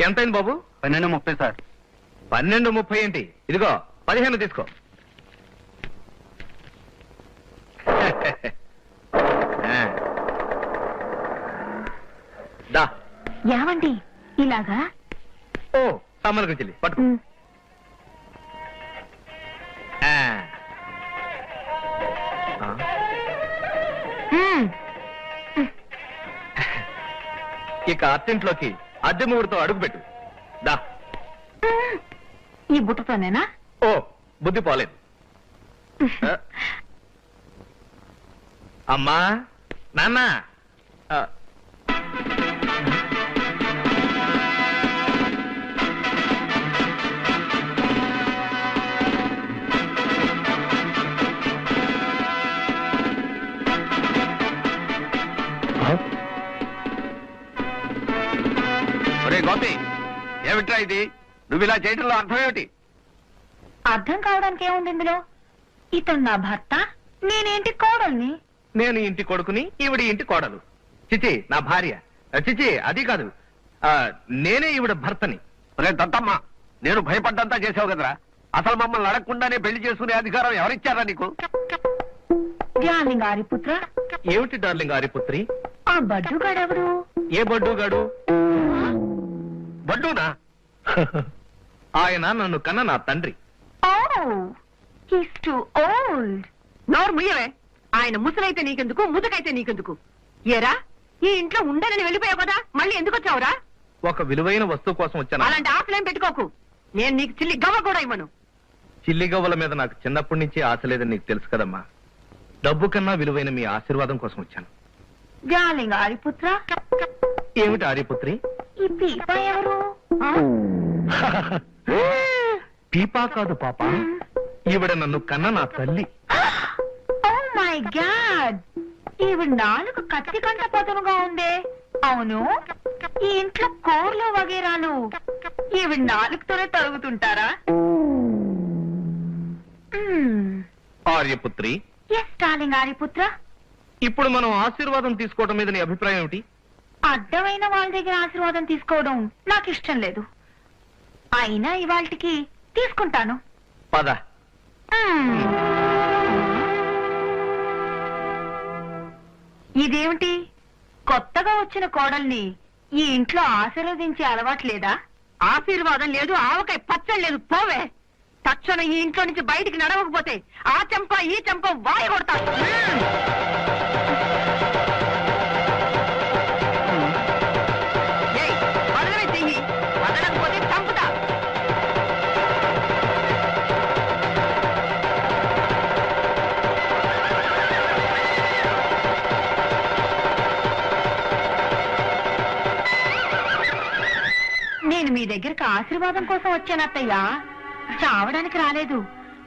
ఎంతైంది బాబు? 12:30 sir. 12:30 ఏంటి? ఇదిగో 15 తీసుకో. దా. ఏమండి ఇలాగా? ఓ సమ్మలకు చెల్లి పట్టుకో. ఇక అత్తింట్లోకి అద్దె ముగ్గురుతో అడుగుపెట్టు. దా. ఈ బుట్టతోనేనా? ఓ బుద్ధి పోలేదు. అమ్మా నాన్న, గోపి ఏమిట్రా ఇది? నువ్వు ఇలా చేయడంలో అర్థం ఏమిటి? అర్థం కావడానికి ఏముంది ఇందులో? ఇతను నా భర్త, నేనేంటి కోడల్ని. నేను ఇంటి కొడుకుని, ఈవిడ ఇంటి కోడలు. చిచి నా భార్య. చిచి అది కాదు, నేనే ఈవిడ భర్తని. రే దత్తమ్మ, నేను భయపడ్డంతా చేసావు కదరా. అసలు మమ్మల్ని అడగకుండానే పెళ్లి చేసుకునే అధికారం ఎవరిచ్చారా నీకు? డార్లింగ్ ఆరిపుత్ర. ఏమిటి డార్లింగ్ ఆరిపుత్రి? ఆ బడ్డుగాడెవడు? ఏ బడ్డుగాడు? బడ్డూనా? ఆయన నన్ను కన్న నా తండ్రి. నోరు ముయ్యవే. ఆయన ముసలైతే నీకెందుకు, ముసకైతే నీకెందుకు? ఏరా, ఈ ఇంట్లో ఉండనని వెళ్ళిపోయావు కదా, మళ్ళీ ఎందుకు వచ్చావురా? ఒక విలువైన వస్తువు కోసం వచ్చాను. అలాంటి ఆశలేం పెట్టుకోకు. నేను నీకు చిల్లి గవ్వ కూడా ఇవ్వను. చిల్లి గవ్వల మీద నాకు చిన్నప్పటి నుంచి ఆశ లేదని నీకు తెలుసు కదమ్మా. డబ్బు కన్నా విలువైన మీ ఆశీర్వాదం కోసం వచ్చాను. డార్లింగ్ ఆరిపుత్ర. ఏమిటి ఆర్యపుత్రి? ఈ పీప ఎవరు? పీపా కాదు పాప, ఈవిడ నన్ను కన్న నా తల్లి. ఓ మై గాడ్, ఈవిడ నాలుగు కత్తి కంట పదునుగా ఉందే. అవును, ఈ ఇంట్లో కూరలు వగేరాలు ఈవిడ నాలుగుతోనే తరుగుతుంటారా? ఆర్యపుత్రి. Yes darling ఆర్యపుత్ర. ఇప్పుడు మనం ఆశీర్వాదం తీసుకోవడం మీద నీ అభిప్రాయం ఏమిటి? అడ్డమైన వాళ్ళ దగ్గర ఆశీర్వాదం తీసుకోవడం నాకు ఇష్టం లేదు. అయినా ఇవాళకి తీసుకుంటాను. పద. ఇదేమిటి, కొత్తగా వచ్చిన కోడల్ని ఈ ఇంట్లో ఆశీర్వదించే అలవాటు లేదా? ఆశీర్వాదం లేదు, ఆవకాయ పచ్చడి లేదు. పోవే. తక్షణం ఈ ఇంట్లో నుంచి బయటికి నడవకపోతే ఆ చెంప ఈ చెంప వాయి కొడతా. వదలవే చెయ్యి, వదలకపోతే చంపుతా. నేను మీ దగ్గరకు ఆశీర్వాదం కోసం వచ్చాను అత్తయ్య, చావడానికి రాలేదు.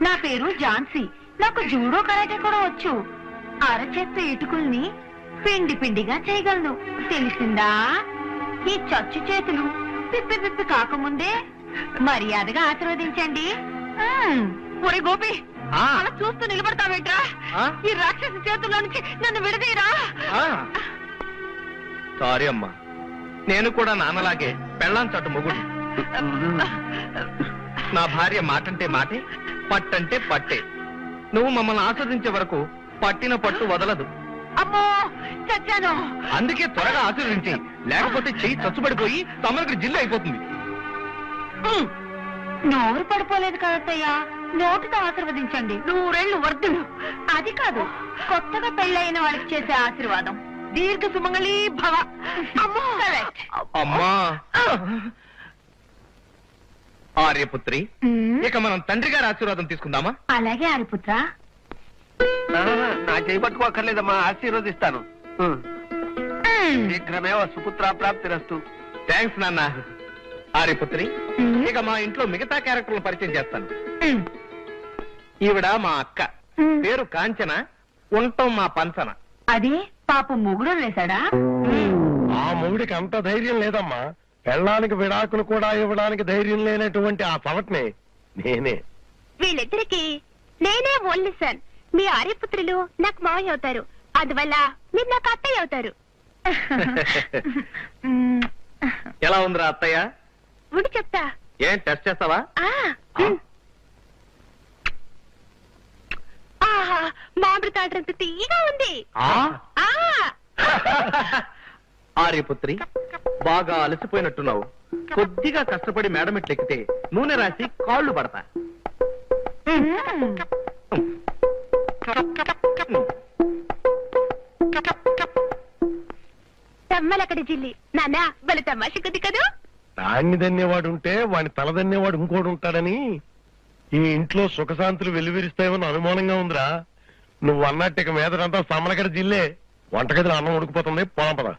నా పేరు ఝాన్సీ. నాకు జూడో కరాటే కూడా వచ్చు. అరచేత్త ఇటుకుల్ని పిండి పిండిగా చేయగలను, తెలిసిందా? ఈ చచ్చు చేతులు పిప్పి పిప్పి కాకముందే మర్యాదగా ఆశీర్వదించండి. ఒరే గోపి, అలా చూస్తూ నిలబడతావేట్రా? ఈ రాక్షసి చేతుల్లో నుంచి నన్ను విడదీరా. సారీ అమ్మా, నేను కూడా నాన్నలాగే పెళ్ళాం చట్టు మొగుడు. నా భార్య మాటంటే మాటే, పట్టంటే పట్టే. నువ్వు మమ్మల్ని ఆస్వాదించే వరకు పట్టిన పట్టు వదలదు. అమ్మో చచ్చాను. అందుకే త్వరగా ఆశీర్వదించి, లేకపోతే చెయ్యి చచ్చుబడిపోయి తమరికి జిల్లు అయిపోతుంది. నోరు పడిపోలేదు కదత్తయ్యా, నోటితో ఆశీర్వదించండి. 100 వర్ధులు. అది కాదు, కొత్తగా పెళ్ళైన వాళ్ళకి చేసే ఆశీర్వాదం. దీర్ఘ సుమంగళీ భవ. అమ్మా ఆర్యపుత్రి, ఇక మనం తండ్రి గారి ఆశీర్వాదం తీసుకుందామా? అలాగే ఆర్యపుత్ర. నా చేయి పట్టుకోక్కర్లేదమ్మా, ఆశీర్వదిస్తాను. శీఘ్రమేవ సుపుత్ర ప్రాప్తిరస్తు. థ్యాంక్స్ నాన్న. ఆర్యపుత్రి, ఇక మా ఇంట్లో మిగతా క్యారెక్టర్లు పరిచయం చేస్తాను. ఈవిడ మా అక్క, పేరు కాంచన, ఉంటాం మా పంచన. అది పాపం మొగుడు వేశాడా? ఆ మొగుడికి అంత ధైర్యం లేదమ్మా. పెళ్ళానికి విడాకులు కూడా ఇవ్వడానికి ధైర్యం లేనటువంటి ఆ పవట్ని నేనే. వీళ్ళిద్దరికి నేనే ఓన్లీ సన్. మీ ఆర్యపుత్రులు నాకు మావయ్య అవుతారు, అందువల్ల మీరు నాకు అత్తయ్య అవుతారు. ఎలా ఉందిరా అత్తయ్య? ఉండి చెప్తా. ఏం టెస్ట్ చేస్తావా? ఆ, ఆహా, మామిడి తాటంత తీయగా ఉంది. ఆ? ఆ ఆర్యపుత్రి, బాగా అలసిపోయినట్టున్నావు. కొద్దిగా కష్టపడి మేడమెట్లు ఎక్కితే నూనె రాసి కాళ్ళు పడతా. తమ్మలక్కడి జిల్లి నాన్న వాళ్ళ తమాష కొద్ది కదూ. దాన్ని దన్నేవాడు ఉంటే వాడిని తల దన్నేవాడు ఇంకోడు ఉంటాడని ఈ ఇంట్లో సుఖశాంతులు వెల్లివిరిస్తాయేమో అనుమానంగా ఉందిరా. నువ్వు అన్నట్టు ఇక మీదంతా సమ్మలకడ జిల్లే. వంటగదిలో అన్నం ఉడికిపోతుంది, పోదాం పద.